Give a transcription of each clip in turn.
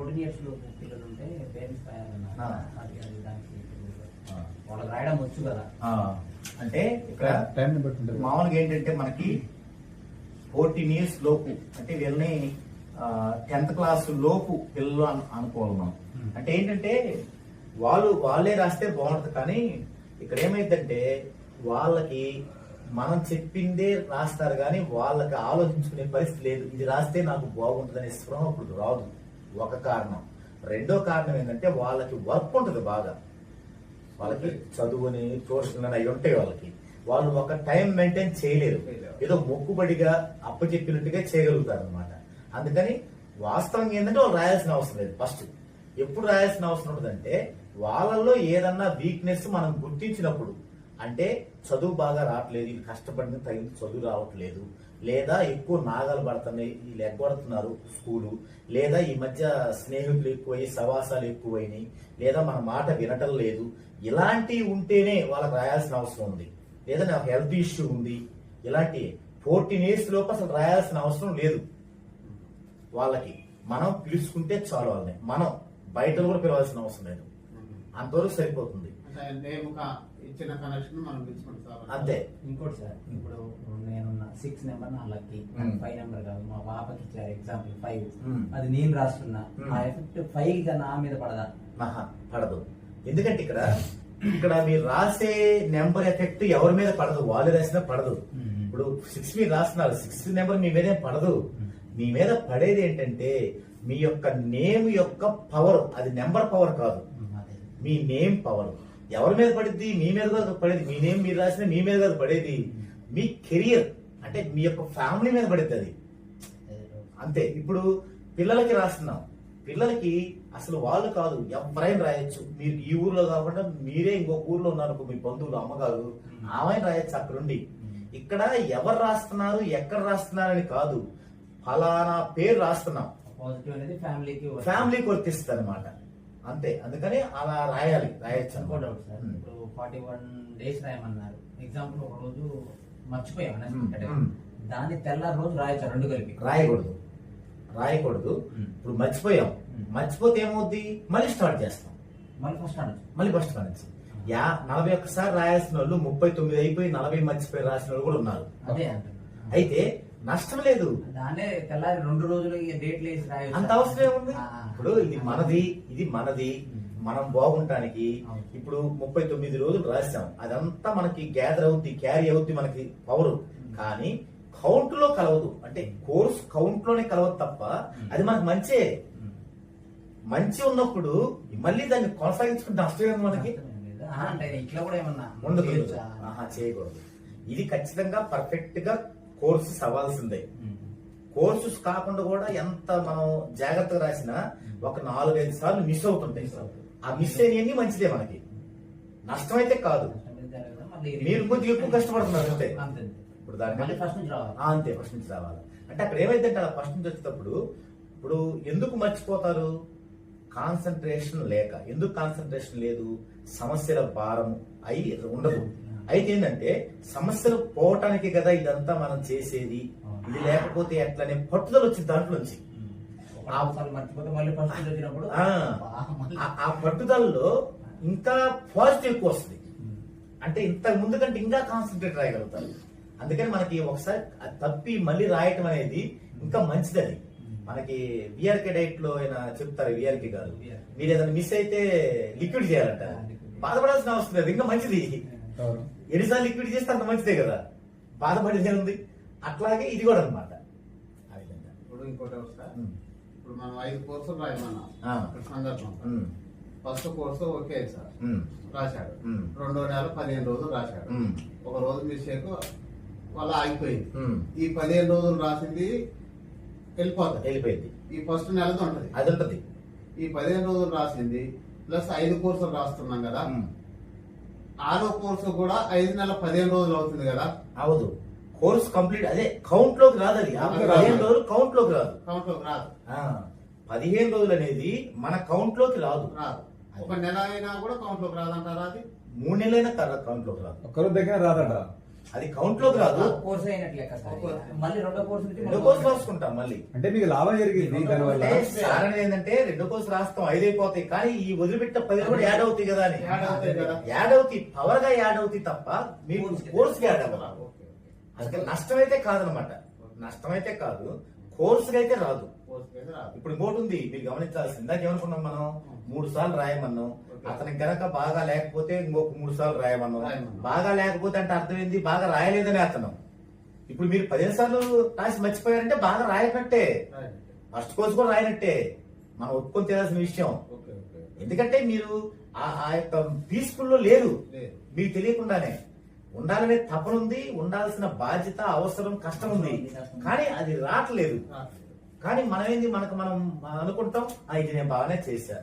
14 years లోపు పిల్లలు ఉంటే పేరెంట్స్ రాయాలన్నారు. వాళ్ళకి రాయడం వచ్చు కదా. అంటే ఇక్కడ మామూలుగా ఏంటంటే మనకి 14 years లోపు అంటే వీళ్ళని 10th క్లాస్ లోపు పిల్లలు అనుకోవాలి మనం. అంటే ఏంటంటే వాళ్ళే రాస్తే బాగుంటుంది. కానీ ఇక్కడ ఏమైందంటే వాళ్ళకి మనం చెప్పిందే రాస్తారు కానీ వాళ్ళకి ఆలోచించుకునే పరిస్థితి లేదు. ఇది రాస్తే నాకు బాగుంటుంది అనే స్పృహ ఇప్పుడు రాదు. ఒక కారణం. రెండో కారణం ఏంటంటే వాళ్ళకి వర్క్ ఉంటుంది బాగా. వాళ్ళకి చదువుని ట్యూషన్ అవి ఉంటాయి. వాళ్ళు ఒక టైం మెయింటైన్ చేయలేరు. ఏదో మొక్కుబడిగా అప్పచెప్పినట్టుగా చేయగలుగుతారు అనమాట. అందుకని వాస్తవంగా ఏంటంటే వాళ్ళు రాయాల్సిన అవసరం లేదు. ఫస్ట్ ఎప్పుడు రాయాల్సిన అవసరం ఉంటుందంటే వాళ్ళల్లో ఏదన్నా వీక్నెస్ మనం గుర్తించినప్పుడు. అంటే చదువు బాగా రావట్లేదు, ఇది కష్టపడిన తగిన చదువు రావట్లేదు, లేదా ఎక్కువ నాగాలు పడుతున్నాయి, వీళ్ళు ఎగ్గొడుతున్నారు స్కూలు, లేదా ఈ మధ్య స్నేహితులు ఎక్కువై సవాసాలు ఎక్కువైనాయి, లేదా మన మాట వినటం లేదు, ఇలాంటివి ఉంటేనే వాళ్ళకి రాయాల్సిన అవసరం ఉంది. లేదా నాకు హెల్త్ ఇష్యూ ఉంది, ఇలాంటి 14 years లోపు అసలు రాయాల్సిన అవసరం లేదు. వాళ్ళకి మనం పిలుచుకుంటే చాలు. వాళ్ళని మనం బయట కూడా పిలవాల్సిన అవసరం లేదు. అంతవరకు సరిపోతుంది. ఇచ్చిన కనెక్షన్ మనం అంతే. ఇంకోటి సార్, ఇప్పుడు నేనున్న 6 నెంబర్ నా లక్కీ, 5 నెంబర్ కాదు. మా పాపకి ఇచ్చారు ఎగ్జాంపుల్ 5, అది నేను రాస్తున్నా. ఆ ఎఫెక్ట్ 5 నా మీద పడదా? పడదు. ఎందుకంటే ఇక్కడ మీరు రాసే నెంబర్ ఎఫెక్ట్ ఎవరి మీద పడదు. వాళ్ళు రాసినా పడదు. ఇప్పుడు 6 మీరు రాస్తున్నారు, 6 నెంబర్ మీ మీదే పడదు. మీ మీద పడేది ఏంటంటే మీ యొక్క నేమ్ యొక్క పవర్. అది నెంబర్ పవర్ కాదు, మీ నేమ్ పవర్. ఎవరి మీద పడింది? మీ మీద కాదు పడేది. మీ నేమ్ మీరు రాసిన మీ మీద కాదు పడేది, మీ కెరియర్ అంటే మీ యొక్క ఫ్యామిలీ మీద పడింది అది. అంతే. ఇప్పుడు పిల్లలకి రాస్తున్నాం, పిల్లలకి అసలు వాళ్ళు కాదు ఎవరైనా రాయొచ్చు. మీరు ఈ ఊర్లో కాకుండా మీరే ఇంకొక ఊర్లో ఉన్నారు, మీ బంధువులు అమ్మగారు, ఆమె రాయొచ్చు అక్కడుండి. ఇక్కడ ఎవరు రాస్తున్నారు ఎక్కడ రాస్తున్నారని కాదు, ఫలానా పేరు రాస్తున్నాం, ఫ్యామిలీకి వర్తిస్తుంది అనమాట. అంతే. అందుకని అలా రాయొచ్చు. ఇప్పుడు 41 days రాయమన్నారు. ఎగ్జాంపుల్ ఒక రోజు మర్చిపోయాం, దాన్ని తెల్లారి రోజు రాయొచ్చు. 2 కలిపి రాయకూడదు. ఇప్పుడు మర్చిపోయాం, మర్చిపోతే ఏమవుద్ది? మళ్ళీ స్టార్ట్ చేస్తాం, మళ్ళీ ఫస్ట్ నుంచి 41 సార్లు రాయాల్సిన వాళ్ళు 39 అయిపోయి 40 మర్చిపోయి రాసిన వాళ్ళు కూడా ఉన్నారు. అయితే నష్టం లేదు. దాన్నే తెల్లారి 2 రోజులు డేట్లు వేసి రాయొచ్చు. అంత అవసరం ఏముంది? ఇప్పుడు ఇది మనది మనం బాగుంటానికి ఇప్పుడు 39 రోజులు రాసాం. అదంతా మనకి గ్యాదర్ అవుద్ది, క్యారీ అవుద్ది మనకి పవర్. కానీ కౌంట్ లో కలవదు. అంటే కోర్స్ కౌంట్ లోనే కలవదు తప్ప అది మనకు మంచి ఉన్నప్పుడు మళ్ళీ దాన్ని కొనసాగించుకుంటే నష్టం మనకి ఇట్లా కూడా ఏమన్నా చేయకూడదు. ఇది ఖచ్చితంగా పర్ఫెక్ట్ గా కోర్సెస్ అవ్వాల్సిందే. కోర్సెస్ కాకుండా కూడా ఎంత మనం జాగ్రత్తగా రాసినా ఒక 4-5 సార్లు మిస్ అవుతుంటాయి. ఆ మిస్ అయినవన్నీ మంచిదే, మనకి నష్టం అయితే కాదు. మీరు కొంచెం ఎక్కువ కష్టపడుతున్నారు అంతే. ఇప్పుడు దానికంటే అంతే ఫస్ట్ నుంచి రావాలి. అంటే అక్కడ ఏమైందంటే అలా ఫస్ట్ నుంచి వచ్చేటప్పుడు ఇప్పుడు ఎందుకు మర్చిపోతారు? కాన్సన్ట్రేషన్ లేక. ఎందుకు కాన్సన్ట్రేషన్ లేదు? సమస్యల భారం అయి ఉండదు. అయితే ఏంటంటే సమస్యలు పోవటానికి కదా ఇదంతా మనం చేసేది. ఇది లేకపోతే ఎట్లనే పట్టుదల వచ్చింది దాంట్లోంచి. ఆ పట్టుదలలో ఇంకా పాజిటివ్ ఎక్కువ వస్తుంది. అంటే ఇంతకు ముందు కంటే ఇంకా కాన్సన్ట్రేట్ రాయగలుగుతారు. అందుకని మనకి ఒకసారి తప్పి మళ్ళీ రాయటం అనేది ఇంకా మంచిది. అది మనకి విఆర్కే డైట్ లో ఆయన చెప్తారు, విఆర్కే గారు, మీరు ఏదైనా మిస్ అయితే లిక్విడ్ చేయాలంట. బాధపడాల్సిన అవసరం లేదు, ఇంకా మంచిది. ఎన్నిసార్లు లిక్విడ్ చేస్తే అంత మంచిదే కదా, బాధపడేదే ఉంది. అట్లాగే ఇది కూడా అనమాట. ఆ విధంగా ఇప్పుడు ఇంకోటి ఇప్పుడు మనం 5 కోర్సులు రాయమన్నాం సందర్భం. ఫస్ట్ కోర్సు ఓకే సార్ రాశాడు, 2వ నెల 15 రోజులు రాశాడు. ఒక రోజు మిస్టేక్ వల్ల ఆగిపోయింది. ఈ 15 రోజులు రాసింది వెళ్ళిపోయింది. ఈ ఫస్ట్ నెలది ఉంటది, అది ఉంటది. ఈ 15 రోజులు రాసింది ప్లస్ 5 కోర్సులు రాస్తున్నాం కదా, 6వ కోర్సు కూడా 5 నెలల 15 రోజులు అవుతుంది కదా. అవదు, కోర్సు కంప్లీట్. అదే కౌంట్ లోకి రాదు. అది 15 రోజులు కౌంట్ లోకి రాదు. 15 రోజులు అనేది మన కౌంట్ లోకి రాదు. ఒక నెల అయినా కూడా కౌంట్ లోకి రాదంటారా? అది 3 నెలలైనా కౌంట్ లోకి రాదు. ఒక్కరోజు దగ్గర రాదట. అది కౌంట్ లోకి రాదు. కోర్స్ అయినట్లు లెక్క సార్. మళ్ళీ రెండో కోర్స్ నుంచి రెండో కోర్సు రాసుకుంటాం మళ్ళీ. అంటే మీకు లాభం జరిగింది దానివల్ల. అంటే సారణ ఏంటంటే రెండో కోర్సు రాస్తాం 5 అయిపోతాయి, కానీ ఈ వదిలిపెట్టిన 10 కూడా యాడ్ అవుతాయి కదా అని. యాడ్ అవుతాయి కదా. యాడ్ అవుతాయి, పవర్ గా యాడ్ అవుతాయి తప్ప మీకు కోర్స్ యాడ్ అవ్వాలి. Okay, okay. అందుకని నష్టమైతే కాదనమాట. నష్టమైతే కాదు, కోర్సుకి అయితే రాదు. కోర్సుకి అయితే రాదు. ఇప్పుడు ఇంకోటి ఉంది మీరు గమనించాల్సింది. ఇందాక ఏమనుకున్నాం మనం 3 సార్లు రాయమన్నాం. అతనికి గనక బాగా లేకపోతే ఇంకొక 3 సార్లు రాయమన్నాం. బాగా లేకపోతే అంటే అర్థం ఏంది, బాగా రాయలేదని అతను. ఇప్పుడు మీరు 15 సార్లు రాసి మర్చిపోయారంటే బాగా రాయనట్టే, రైట్. ఫస్ట్ కోర్సు కూడా రాయనట్టే. మనం ఒప్పుకొని తెలియాల్సిన విషయం. Okay, okay. ఎందుకంటే మీరు ఆ యొక్క పీస్ఫుల్ లో లేరు, లేదు. మీకు తెలియకుండానే. ఉండాలనే తపన ఉంది, ఉండాల్సిన బాధ్యత, అవసరం, కష్టం ఉంది, కానీ అది రావట్లేదు. రావట్లేదు. కానీ మనం ఏంది, మనం అనుకుంటాం ఇది నేను బాగానే చేశా,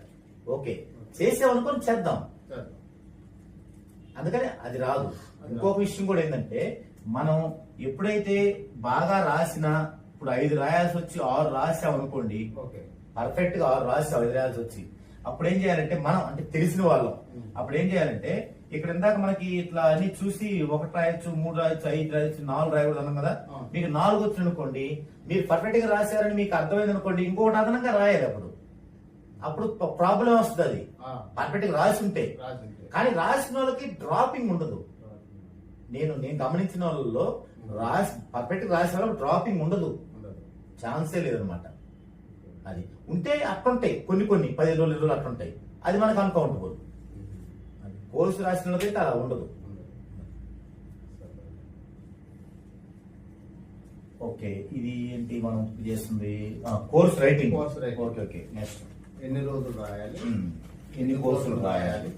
ఓకే చేసామనుకొని చేద్దాం, సరే. అందుకని అది రాదు. ఇంకొక విషయం కూడా ఏంటంటే, మనం ఎప్పుడైతే బాగా రాసినా, ఇప్పుడు 5 రాయాల్సి వచ్చి 6 రాసాం అనుకోండి, ఓకే. పర్ఫెక్ట్ గా 6 రాసాం 5 రాయాల్సి వచ్చి, అప్పుడు ఏం చేయాలంటే మనం అంటే తెలిసిన వాళ్ళం, అప్పుడు ఏం చేయాలంటే ఇక్కడ ఇందాక మనకి ఇట్లా అన్ని చూసి 1 రాయొచ్చు, 3 రాయొచ్చు, 5 రాయొచ్చు, 4 రాయకూడదు అన్నాం కదా. మీకు 4 వచ్చింది అనుకోండి, మీరు పర్ఫెక్ట్ గా రాశారని మీకు అర్థమైంది అనుకోండి, ఇంకొకటి అదనంగా రాయాలి. అప్పుడు ప్రాబ్లం వస్తుంది. అది పర్ఫెక్ట్ గా రాసి ఉంటే. రాసింటే. కానీ రాసిన వాళ్ళకి డ్రాపింగ్ ఉండదు. నేను గమనించిన వాళ్ళలో పర్ఫెక్ట్ గా రాసిన వాళ్ళు డ్రాపింగ్ ఉండదు, ఉండదు. ఛాన్సే లేదనమాట. అది ఉంటే అట్లుంటాయి, కొన్ని 15 రోజులు 20 రోజులు అట్లుంటాయి, అది మనకు అన్కౌంటబుల్. కోర్సు రాసిన వాళ్ళకైతే అలా ఉండదు. ఓకే, ఇది ఏంటి మనం చేస్తుంది, course writing. Course writing. Okay, okay. Next ఎన్ని రోజులు రాయాలి, ఎన్ని కోర్సులు రాయాలి,